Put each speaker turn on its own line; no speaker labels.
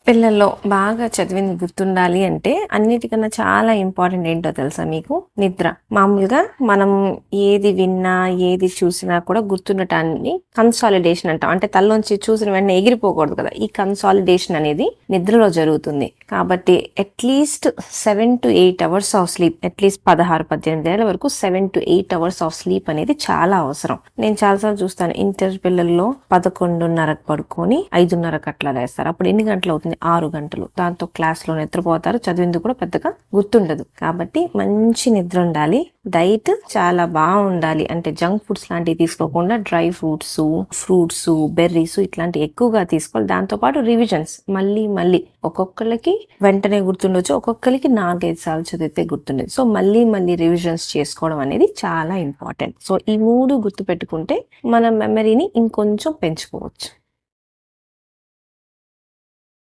పిల్లల్లో బాగా చదివింది గుర్తుండాలి అంటే అన్నిటికన్నా చాలా ఇంపార్టెంట్ ఏంటో తెలుసా మీకు? నిద్ర. మామూలుగా మనం ఏది విన్నా, ఏది చూసినా కూడా గుర్తుండటాన్ని కన్సాలిడేషన్ అంటాం. అంటే తలలోంచి చూసిన వెంటనే ఎగిరిపోకూడదు కదా! ఈ కన్సాలిడేషన్ అనేది నిద్రలో జరుగుతుంది. కాబట్టి at least 7-8 hours of sleep, at least 16-18 ఏళ్ల వరకు 7-8 అవర్స్ ఆఫ్ స్లీప్ అనేది చాలా అవసరం. నేను చాలాసార్లు చూస్తాను ఇంటర్ పిల్లల్లో 11:30కు పడుకొని 5:30కు అట్లా లేస్తారు. అప్పుడు ఎన్ని గంటలు అవుతుంది? 6 గంటలు. దాంతో క్లాస్లో నిద్రపోతారు, చదివింది కూడా పెద్దగా గుర్తుండదు. కాబట్టి మంచి నిద్ర ఉండాలి, డైట్ చాలా బాగుండాలి. అంటే జంక్ ఫుడ్స్ లాంటివి తీసుకోకుండా డ్రై ఫ్రూట్స్, బెర్రీస్ ఇట్లాంటివి ఎక్కువగా తీసుకోవాలి. దాంతో పాటు రివిజన్స్ మళ్ళీ ఒక్కొక్కరికి వెంటనే గుర్తుండొచ్చు, ఒక్కొక్కరికి 4-5 సార్లు చదివితే గుర్తుండదు. సో మళ్ళీ రివిజన్స్ చేసుకోవడం అనేది చాలా ఇంపార్టెంట్. సో ఈ 3 గుర్తు పెట్టుకుంటే మన మెమరీని ఇంకొంచెం పెంచుకోవచ్చు.